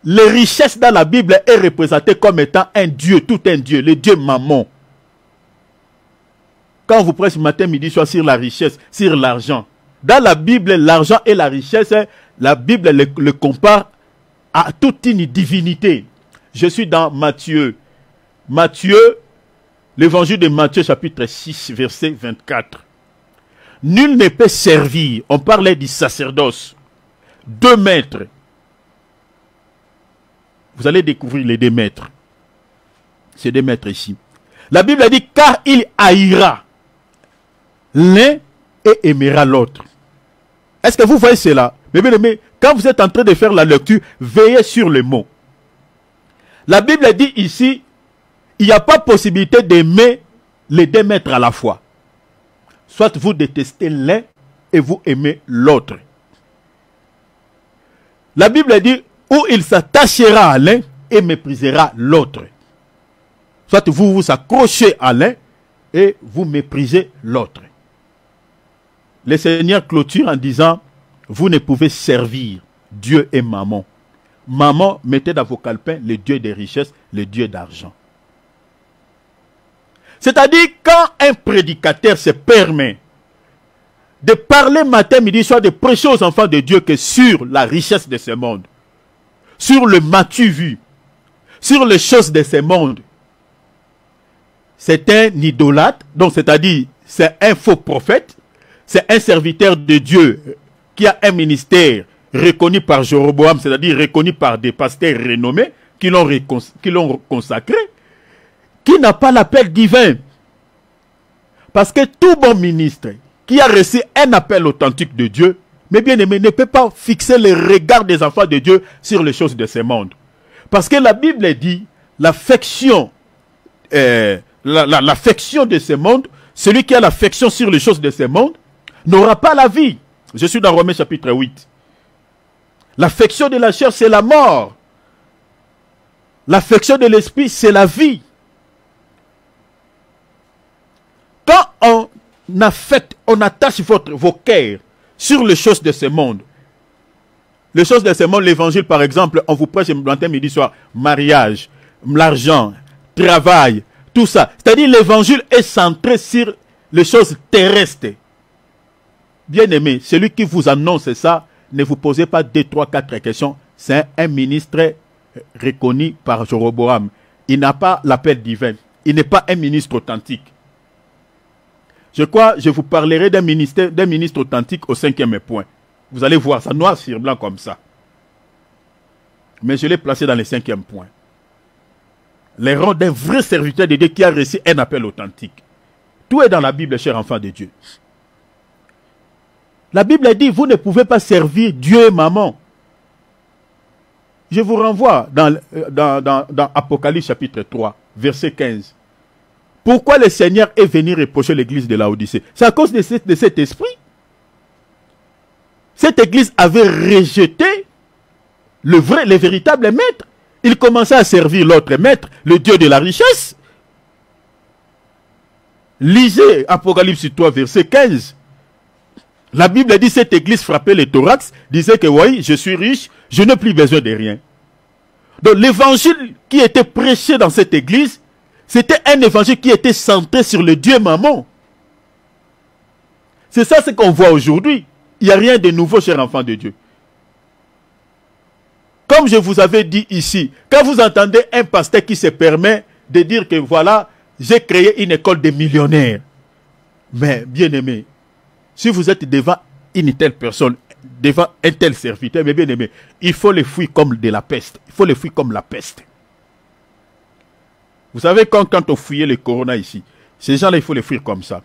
les richesses dans la Bible est représentée comme étant un Dieu, tout un Dieu, le Dieu Mammon. Quand vous prêchez matin, midi, soir sur la richesse, sur l'argent. Dans la Bible, l'argent et la richesse, la Bible le compare à toute une divinité. Je suis dans Matthieu. Matthieu, l'évangile de Matthieu, chapitre 6, verset 24. Nul ne peut servir, on parlait du sacerdoce, 2 maîtres. Vous allez découvrir les 2 maîtres. Ces 2 maîtres ici. La Bible a dit, car il haïra l'un et aimera l'autre. Est-ce que vous voyez cela? Mais bien aimé, quand vous êtes en train de faire la lecture, veillez sur les mots. La Bible dit ici, il n'y a pas possibilité d'aimer les 2 maîtres à la fois. Soit vous détestez l'un et vous aimez l'autre. La Bible dit, où il s'attachera à l'un et méprisera l'autre. Soit vous vous accrochez à l'un et vous méprisez l'autre. Le Seigneur clôture en disant, vous ne pouvez servir Dieu et Mammon. Mammon, mettez dans vos calepins le Dieu des richesses, le Dieu d'argent. C'est-à-dire, quand un prédicateur se permet de parler matin, midi, soir, de prêcher aux enfants de Dieu que sur la richesse de ce monde, sur le matu vu, sur les choses de ce monde, c'est un idolâtre, donc c'est-à-dire, c'est un faux prophète, c'est un serviteur de Dieu qui a un ministère reconnu par Jéroboam, c'est-à-dire reconnu par des pasteurs renommés qui l'ont consacré, qui n'a pas l'appel divin. Parce que tout bon ministre qui a reçu un appel authentique de Dieu, mais bien aimé, ne peut pas fixer le regard des enfants de Dieu sur les choses de ce monde. Parce que la Bible dit, l'affection l'affection de ce monde, celui qui a l'affection sur les choses de ce monde, n'aura pas la vie. Je suis dans Romains chapitre 8. L'affection de la chair, c'est la mort. L'affection de l'esprit, c'est la vie. Quand on attache vos cœurs sur les choses de ce monde, les choses de ce monde, l'évangile par exemple, on vous prêche le matin, midi, soir, mariage, l'argent, travail, tout ça. C'est-à-dire l'évangile est centré sur les choses terrestres. Bien aimé, celui qui vous annonce ça, ne vous posez pas 2, 3, 4 questions. C'est un ministre reconnu par Jéroboam. Il n'a pas l'appel divin. Il n'est pas un ministre authentique. Je crois, je vous parlerai d'un ministre authentique au 5e point. Vous allez voir ça noir sur blanc comme ça. Mais je l'ai placé dans le 5e point. Les rangs d'un vrai serviteur de Dieu qui a reçu un appel authentique. Tout est dans la Bible, chers enfants de Dieu. La Bible dit, vous ne pouvez pas servir Dieu et Mammon. Je vous renvoie dans Apocalypse chapitre 3, verset 15. Pourquoi le Seigneur est venu reprocher l'église de Laodicée? C'est à cause de cet esprit. Cette église avait rejeté le véritable maître. Il commençait à servir l'autre maître, le Dieu de la richesse. Lisez Apocalypse 3, verset 15. La Bible dit, cette église frappait le thorax, disait que oui, je suis riche, je n'ai plus besoin de rien. Donc l'évangile qui était prêché dans cette église, c'était un évangile qui était centré sur le Dieu Mammon. C'est ça ce qu'on voit aujourd'hui. Il n'y a rien de nouveau, chers enfants de Dieu. Comme je vous avais dit ici, quand vous entendez un pasteur qui se permet de dire que voilà, j'ai créé une école de millionnaires. Mais bien aimé, si vous êtes devant une telle personne, devant un tel serviteur, mais bien aimé, il faut les fuir comme de la peste. Il faut les fuir comme la peste. Vous savez, quand on fouillait le corona ici, ces gens-là, il faut les fuir comme ça.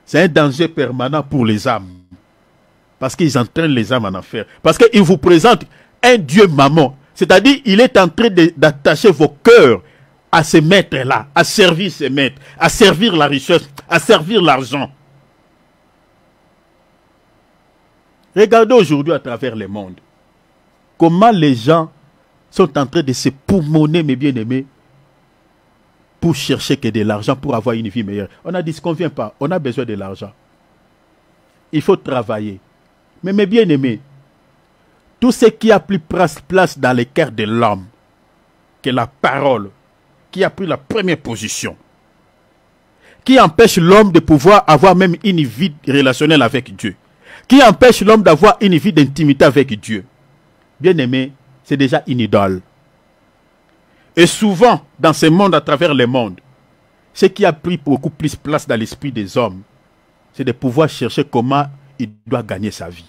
C'est un danger permanent pour les âmes. Parce qu'ils entraînent les âmes en enfer. Parce qu'ils vous présentent un Dieu Mammon. C'est-à-dire, il est en train d'attacher vos cœurs à ces maîtres-là, à servir ces maîtres, à servir la richesse, à servir l'argent. Regardez aujourd'hui à travers le monde, comment les gens sont en train de se poumonner, mes bien-aimés, pour chercher que de l'argent, pour avoir une vie meilleure. On a dit, ce qu'on ne vient pas, on a besoin de l'argent. Il faut travailler. Mais mes bien-aimés, tout ce qui a pris place dans les cœurs de l'homme, que la parole, qui a pris la première position, qui empêche l'homme de pouvoir avoir même une vie relationnelle avec Dieu, qui empêche l'homme d'avoir une vie d'intimité avec Dieu. Bien aimé, c'est déjà une idole. Et souvent, dans ce monde, à travers le monde, ce qui a pris beaucoup plus place dans l'esprit des hommes, c'est de pouvoir chercher comment il doit gagner sa vie.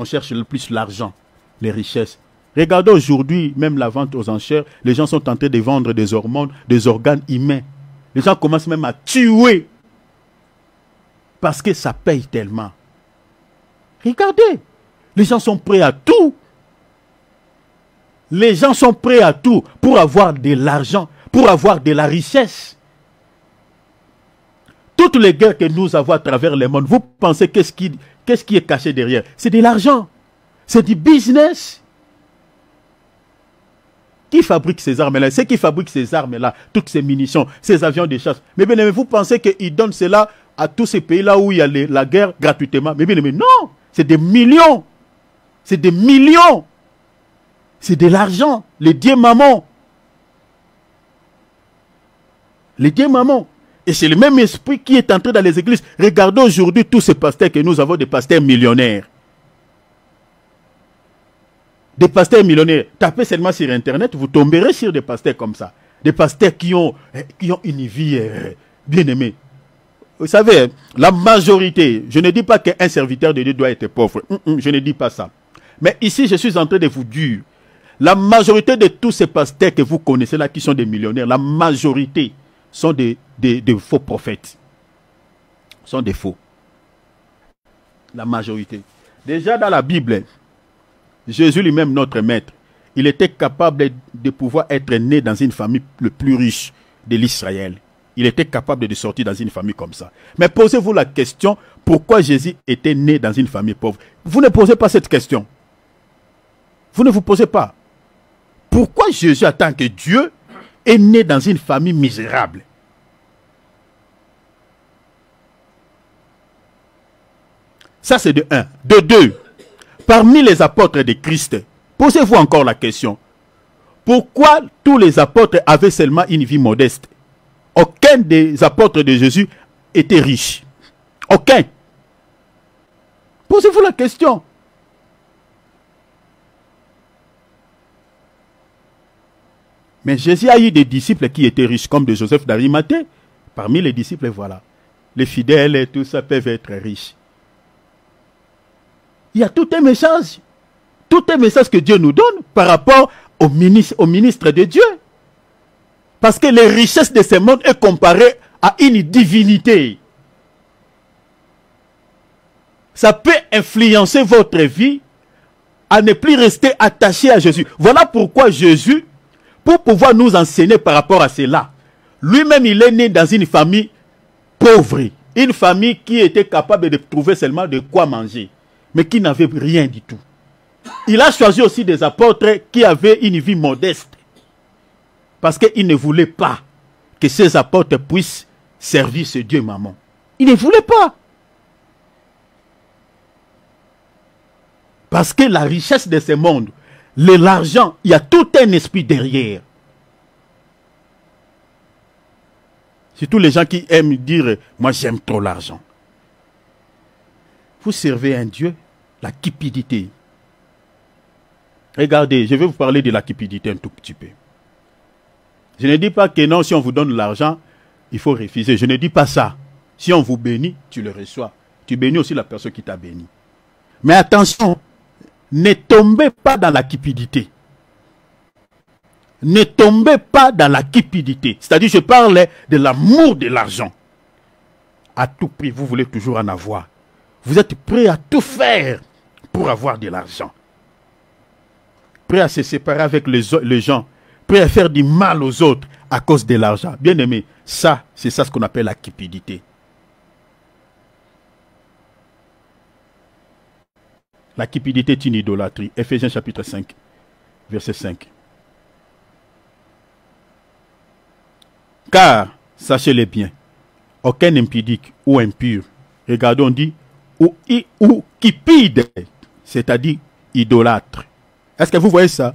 On cherche le plus l'argent, les richesses. Regardez aujourd'hui, même la vente aux enchères, les gens sont en train de vendre des hormones, des organes humains. Les gens commencent même à tuer parce que ça paye tellement. Regardez, les gens sont prêts à tout. Les gens sont prêts à tout pour avoir de l'argent, pour avoir de la richesse. Toutes les guerres que nous avons à travers le monde, vous pensez qu'est-ce qui est caché derrière? C'est de l'argent, c'est du business. Qui fabrique ces armes-là? C'est qui fabrique ces armes-là, toutes ces munitions, ces avions de chasse. Mais bien aimé, vous pensez qu'ils donnent cela à tous ces pays-là où il y a la guerre gratuitement? Mais bien aimé, non, c'est des millions. C'est des millions. C'est de l'argent. Les dieux mammons. Les dieux mammons. Et c'est le même esprit qui est entré dans les églises. Regardez aujourd'hui tous ces pasteurs que nous avons, des pasteurs millionnaires. Des pasteurs millionnaires. Tapez seulement sur Internet, vous tomberez sur des pasteurs comme ça. Des pasteurs qui ont une vie bien aimée. Vous savez, la majorité, je ne dis pas qu'un serviteur de Dieu doit être pauvre. Je ne dis pas ça. Mais ici, je suis en train de vous dire, la majorité de tous ces pasteurs que vous connaissez là, qui sont des millionnaires, la majorité sont des faux prophètes. Sont des faux. La majorité. Déjà dans la Bible, Jésus lui-même, notre maître, il était capable de pouvoir être né dans une famille le plus riche de l'Israël. Il était capable de sortir dans une famille comme ça. Mais posez-vous la question, pourquoi Jésus était né dans une famille pauvre? Vous ne posez pas cette question. Vous ne vous posez pas. Pourquoi Jésus, en tant que Dieu, est né dans une famille misérable? Ça, c'est de 1. De 2, parmi les apôtres de Christ, posez-vous encore la question. Pourquoi tous les apôtres avaient seulement une vie modeste? Aucun des apôtres de Jésus était riche. Aucun. Posez-vous la question. Mais Jésus a eu des disciples qui étaient riches, comme de Joseph d'Arimathée. Parmi les disciples, voilà. Les fidèles et tout ça peuvent être riches. Il y a tout un message. Tout un message que Dieu nous donne par rapport au ministre de Dieu. Parce que les richesses de ce monde est comparée à une divinité. Ça peut influencer votre vie à ne plus rester attaché à Jésus. Voilà pourquoi Jésus, pour pouvoir nous enseigner par rapport à cela, lui-même il est né dans une famille pauvre. Une famille qui était capable de trouver seulement de quoi manger, mais qui n'avait rien du tout. Il a choisi aussi des apôtres qui avaient une vie modeste. Parce qu'il ne voulait pas que ces apôtres puissent servir ce Dieu maman. Il ne voulait pas. Parce que la richesse de ce monde, l'argent, il y a tout un esprit derrière. Surtout les gens qui aiment dire, moi j'aime trop l'argent. Vous servez un Dieu, la cupidité. Regardez, je vais vous parler de la cupidité un tout petit peu. Je ne dis pas que non, si on vous donne l'argent, il faut refuser. Je ne dis pas ça. Si on vous bénit, tu le reçois. Tu bénis aussi la personne qui t'a béni. Mais attention, ne tombez pas dans la cupidité. Ne tombez pas dans la cupidité. C'est-à-dire, je parle de l'amour de l'argent. À tout prix, vous voulez toujours en avoir. Vous êtes prêt à tout faire pour avoir de l'argent. Prêt à se séparer avec les gens. Prêt à faire du mal aux autres à cause de l'argent. Bien aimé, ça, c'est ça ce qu'on appelle la cupidité. La cupidité est une idolâtrie. Ephésiens chapitre 5, verset 5. Car, sachez-le bien, aucun impudique ou impur, regardons, on dit, ou cupide, c'est-à-dire idolâtre. Est-ce que vous voyez ça?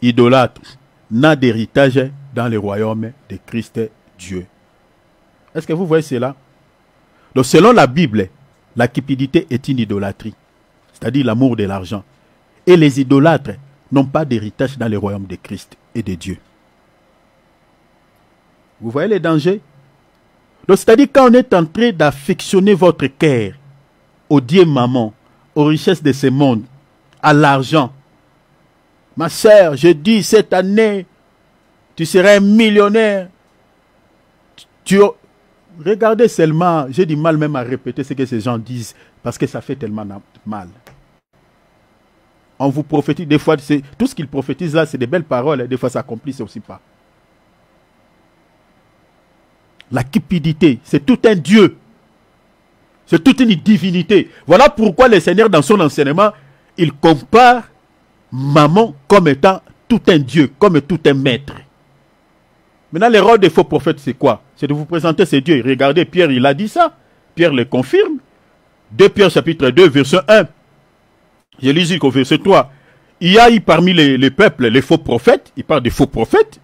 Idolâtre n'a d'héritage dans le royaume de Christ Dieu. Est-ce que vous voyez cela? Donc selon la Bible, la cupidité est une idolâtrie, c'est-à-dire l'amour de l'argent. Et les idolâtres n'ont pas d'héritage dans le royaume de Christ et de Dieu. Vous voyez les dangers? Donc c'est-à-dire quand on est en train d'affectionner votre cœur au Dieu maman, aux richesses de ce monde, à l'argent. Ma sœur, je dis cette année, tu seras un millionnaire. Regardez seulement, j'ai du mal même à répéter ce que ces gens disent, parce que ça fait tellement mal. On vous prophétise, des fois, tout ce qu'ils prophétisent là, c'est des belles paroles, et des fois ça s'accomplit aussi pas. La cupidité, c'est tout un Dieu. C'est toute une divinité. Voilà pourquoi le Seigneur, dans son enseignement, il compare maman comme étant tout un Dieu, comme tout un maître. Maintenant, le rôle des faux prophètes, c'est quoi? C'est de vous présenter ces dieux. Regardez, Pierre, il a dit ça. Pierre le confirme. 2 Pierre chapitre 2, verset 1. Je lis au verset 3. Il y a eu parmi les peuples les faux prophètes. Il parle des faux prophètes.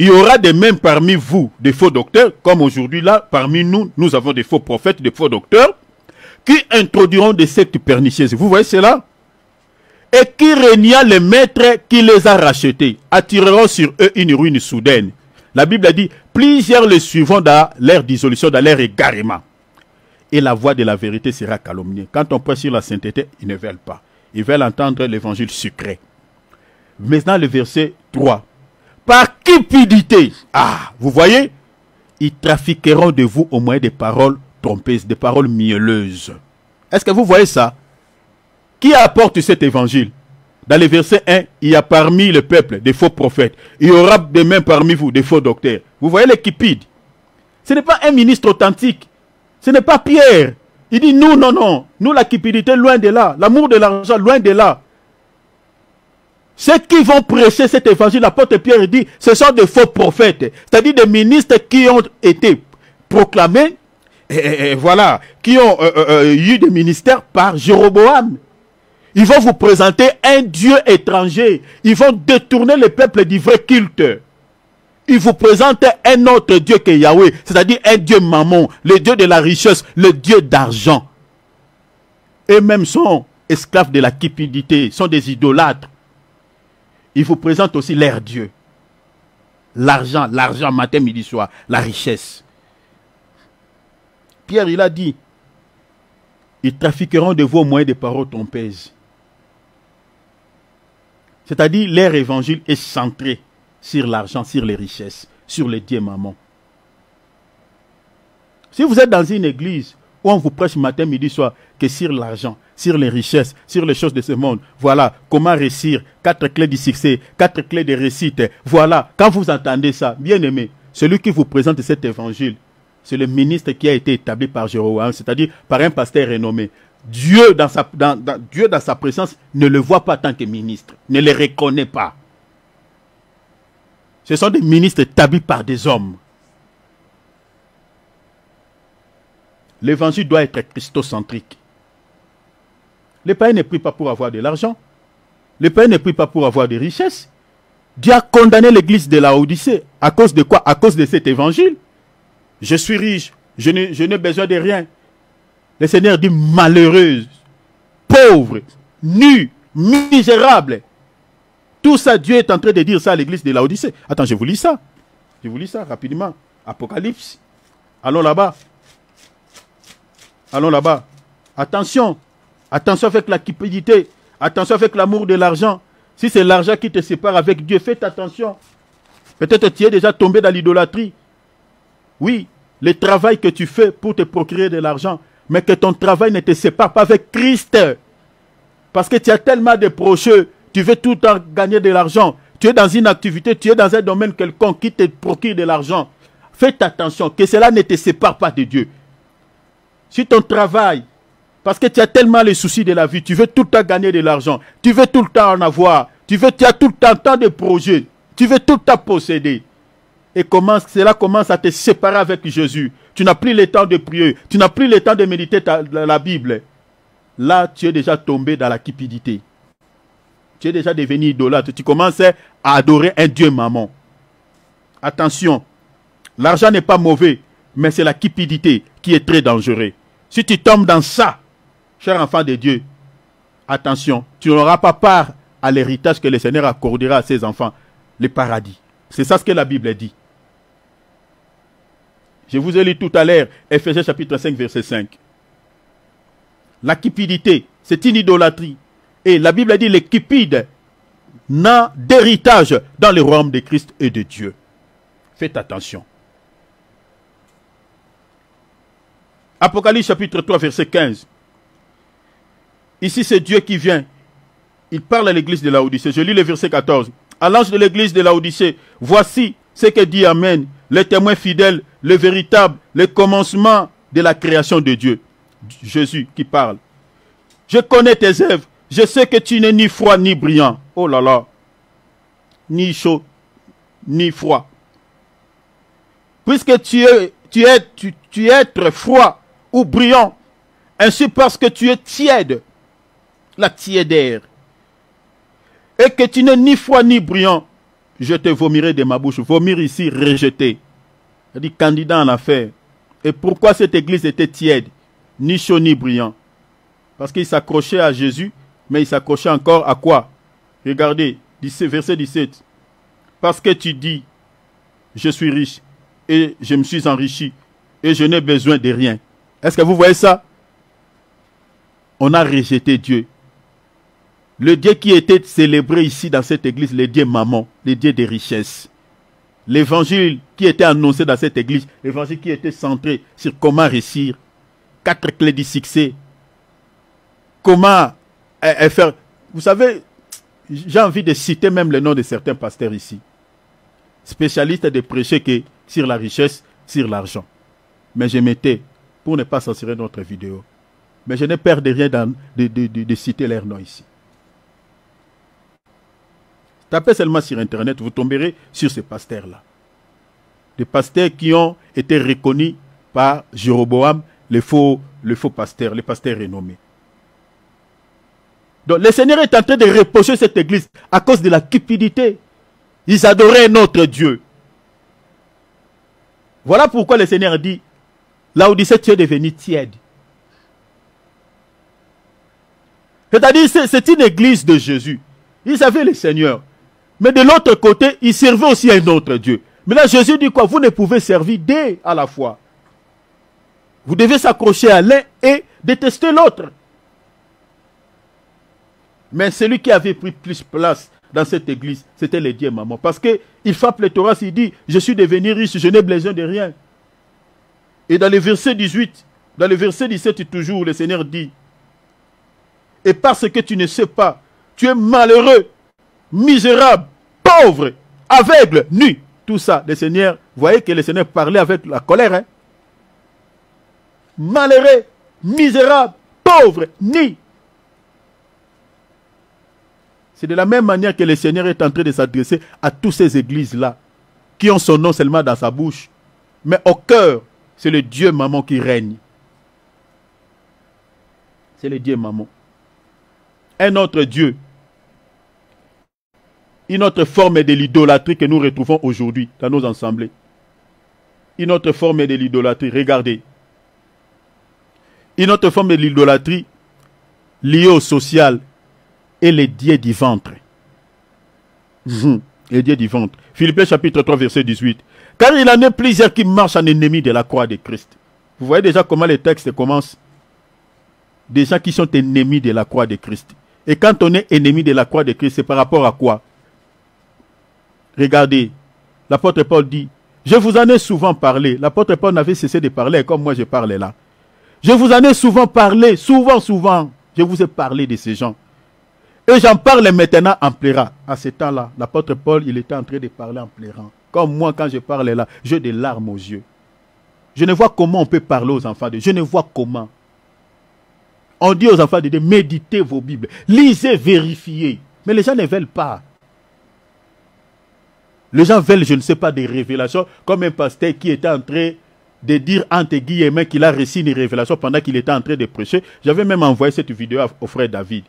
Il y aura de même parmi vous des faux docteurs, comme aujourd'hui là, parmi nous, nous avons des faux prophètes, des faux docteurs, qui introduiront des sectes pernicieuses. Vous voyez cela? Et qui, régnant les maîtres qui les a rachetés, attireront sur eux une ruine soudaine. La Bible dit, plusieurs les suivront dans leur dissolution, dans leur égarement. Et la voix de la vérité sera calomniée. Quand on prêche sur la sainteté, ils ne veulent pas. Ils veulent entendre l'évangile sucré. Maintenant, le verset 3. Par cupidité, vous voyez, ils trafiqueront de vous au moyen des paroles trompeuses, des paroles mielleuses. Est-ce que vous voyez ça? Qui apporte cet évangile? Dans le verset 1, il y a parmi le peuple des faux prophètes. Il y aura de même parmi vous des faux docteurs. Vous voyez les cupides? Ce n'est pas un ministre authentique. Ce n'est pas Pierre. Il dit nous, non, non. Nous, la cupidité, loin de là. L'amour de l'argent, loin de là. Ceux qui vont prêcher cet évangile, l'apôtre Pierre dit, ce sont des faux prophètes. C'est-à-dire des ministres qui ont été proclamés, voilà, qui ont eu des ministères par Jéroboam. Ils vont vous présenter un Dieu étranger. Ils vont détourner le peuple du vrai culte. Ils vous présentent un autre Dieu que Yahweh, c'est-à-dire un Dieu mammon, le Dieu de la richesse, le Dieu d'argent. Eux-mêmes sont esclaves de la cupidité, sont des idolâtres. Ils vous présentent aussi leur Dieu. L'argent, matin, midi, soir, la richesse. Pierre, il a dit, ils trafiqueront de vous au moyen des paroles trompeuses. C'est-à-dire, leur évangile est centré sur l'argent, sur les richesses, sur les dieux mammon. Si vous êtes dans une église où on vous prêche matin, midi, soir, que sur l'argent, sur les richesses, sur les choses de ce monde, voilà, comment réussir, 4 clés du succès, 4 clés de réussite, voilà, quand vous entendez ça, bien aimé, celui qui vous présente cet évangile, c'est le ministre qui a été établi par Jéroboam, c'est-à-dire par un pasteur renommé. Dieu dans sa présence ne le voit pas tant que ministre, ne le reconnaît pas. Ce sont des ministres établis par des hommes. L'évangile doit être christocentrique. Les païens ne prient pas pour avoir de l'argent. Les païens ne prient pas pour avoir des richesses. Dieu a condamné l'église de la Odyssée. À cause de quoi? À cause de cet évangile. Je suis riche, je n'ai besoin de rien. Le Seigneur dit malheureuse, pauvre, nue, misérable. Tout ça, Dieu est en train de dire ça à l'église de la Odyssée. Attends, je vous lis ça. Je vous lis ça rapidement. Apocalypse. Allons là-bas. Allons là-bas. Attention. Attention avec la cupidité. Attention avec l'amour de l'argent. Si c'est l'argent qui te sépare avec Dieu, faites attention. Peut-être tu es déjà tombé dans l'idolâtrie. Oui, le travail que tu fais pour te procurer de l'argent, mais que ton travail ne te sépare pas avec Christ. Parce que tu as tellement de projets, tu veux tout le temps gagner de l'argent. Tu es dans une activité, tu es dans un domaine quelconque qui te procure de l'argent. Faites attention, que cela ne te sépare pas de Dieu. Si ton travail, parce que tu as tellement les soucis de la vie, tu veux tout le temps gagner de l'argent, tu veux tout le temps en avoir, tu as tout le temps tant de projets, tu veux tout le temps posséder. Et cela commence à te séparer avec Jésus. Tu n'as plus le temps de prier, tu n'as plus le temps de méditer la Bible. là, tu es déjà tombé dans la cupidité. Tu es déjà devenu idolâtre. Tu commences à adorer un Dieu mammon. Attention, l'argent n'est pas mauvais, mais c'est la cupidité qui est très dangereuse. Si tu tombes dans ça, cher enfant de Dieu, attention, tu n'auras pas part à l'héritage que le Seigneur accordera à ses enfants, le paradis. C'est ça ce que la Bible dit. Je vous ai lu tout à l'heure, Ephésiens chapitre 5, verset 5. La cupidité, c'est une idolâtrie. Et la Bible dit, les cupides n'ont d'héritage dans le royaume de Christ et de Dieu. Faites attention. Apocalypse chapitre 3, verset 15. Ici, c'est Dieu qui vient. Il parle à l'église de Laodicée. Je lis le verset 14. À l'ange de l'église de Laodicée, voici ce que dit Amen, le témoin fidèle, le véritable, le commencement de la création de Dieu. Jésus qui parle. Je connais tes œuvres. Je sais que tu n'es ni froid ni brillant. Oh là là. Ni chaud, ni froid. Puisque tu es très froid ou brillant, ainsi parce que tu es tiède, la tiédère, et que tu n'es ni froid ni brillant, je te vomirai de ma bouche. Vomir ici, rejeté. C'est-à-dire candidat en affaires. Et pourquoi cette église était tiède, ni chaud ni brillant? Parce qu'il s'accrochait à Jésus, mais il s'accrochait encore à quoi? Regardez, verset 17. Parce que tu dis, je suis riche, et je me suis enrichi, et je n'ai besoin de rien. Est-ce que vous voyez ça? On a rejeté Dieu. Le Dieu qui était célébré ici dans cette église, le Dieu mammon, le Dieu des richesses. L'évangile qui était annoncé dans cette église, l'évangile qui était centré sur comment réussir, 4 clés du succès, comment faire. Vous savez, j'ai envie de citer même le nom de certains pasteurs ici, spécialistes de prêcher que sur la richesse, sur l'argent. Mais je m'étais, pour ne pas censurer notre vidéo, mais je n'ai peur de rien de citer leur nom ici. Tapez seulement sur Internet, vous tomberez sur ces pasteurs-là. Des pasteurs qui ont été reconnus par Jéroboam, les faux pasteurs, les pasteurs renommés. Donc le Seigneur est en train de reprocher cette église à cause de la cupidité. Ils adoraient notre Dieu. Voilà pourquoi le Seigneur dit, Laodicée, tu es devenu tiède. C'est-à-dire, c'est une église de Jésus. Ils avaient le Seigneur. Mais de l'autre côté, ils servaient aussi un autre Dieu. Mais là, Jésus dit quoi? Vous ne pouvez servir deux à la fois. Vous devez s'accrocher à l'un et détester l'autre. Mais celui qui avait pris plus place dans cette église, c'était le Dieu mammon. Parce qu'il frappe le Torah, il dit, je suis devenu riche, je n'ai besoin de rien. Et dans le verset 18, dans le verset 17 toujours, le Seigneur dit, et parce que tu ne sais pas, tu es malheureux, misérable, pauvre, aveugle, nu. Tout ça, le Seigneur, vous voyez que le Seigneur parlait avec la colère. Hein? Malheureux, misérable, pauvre, nu. C'est de la même manière que le Seigneur est en train de s'adresser à toutes ces églises-là, qui ont son nom seulement dans sa bouche. Mais au cœur, c'est le Dieu mammon qui règne. C'est le Dieu mammon. Un autre Dieu. Une autre forme de l'idolâtrie que nous retrouvons aujourd'hui dans nos assemblées. Une autre forme de l'idolâtrie, regardez. Une autre forme de l'idolâtrie liée au social et les dieux du ventre. Les dieux du ventre. Philippiens chapitre 3 verset 18. Car il en est plusieurs qui marchent en ennemis de la croix de Christ. Vous voyez déjà comment les textes commencent. Des gens qui sont ennemis de la croix de Christ. Et quand on est ennemi de la croix de Christ, c'est par rapport à quoi? Regardez, l'apôtre Paul dit, je vous en ai souvent parlé. L'apôtre Paul n'avait cessé de parler comme moi je parle là. Je vous en ai souvent parlé, souvent. Je vous ai parlé de ces gens. Et j'en parle maintenant en pleurant. À ce temps-là, l'apôtre Paul, il était en train de parler en pleurant. Comme moi, quand je parle là, j'ai des larmes aux yeux. Je ne vois comment on peut parler aux enfants de Dieu. Je ne vois comment. On dit aux enfants de Dieu, méditez vos Bibles, lisez, vérifiez. Mais les gens ne veulent pas. Les gens veulent, je ne sais pas, des révélations, comme un pasteur qui était en train de dire entre guillemets qu'il a reçu une révélation pendant qu'il était en train de prêcher. J'avais même envoyé cette vidéo au frère David,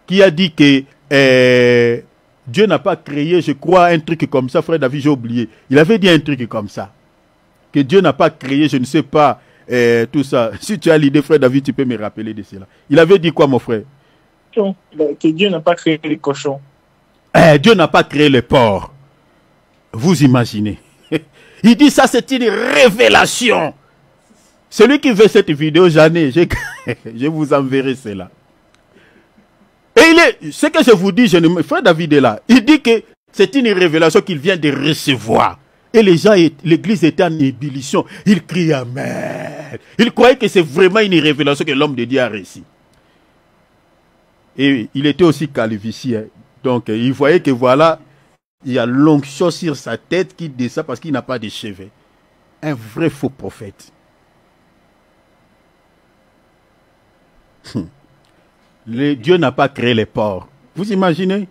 qui a dit que Dieu n'a pas créé, je crois, un truc comme ça. Frère David, j'ai oublié. Il avait dit un truc comme ça. Que Dieu n'a pas créé, je ne sais pas, tout ça. Si tu as l'idée, frère David, tu peux me rappeler de cela. Il avait dit quoi, mon frère? Que Dieu n'a pas créé les cochons. Dieu n'a pas créé les porcs. Vous imaginez. Il dit ça, c'est une révélation. Celui qui veut cette vidéo, j'en ai. Je vous enverrai cela. Et ce que je vous dis, frère David est là. Il dit que c'est une révélation qu'il vient de recevoir. Et les gens, l'église était en ébullition. Ils crient Amen. Ils croyaient que c'est vraiment une révélation que l'homme de Dieu a reçue. Et il était aussi calvitie. Donc, il voyait que voilà, il y a l'onction sur sa tête qui descend parce qu'il n'a pas de cheveux. Un vrai faux prophète. Dieu n'a pas créé les porcs. Vous imaginez?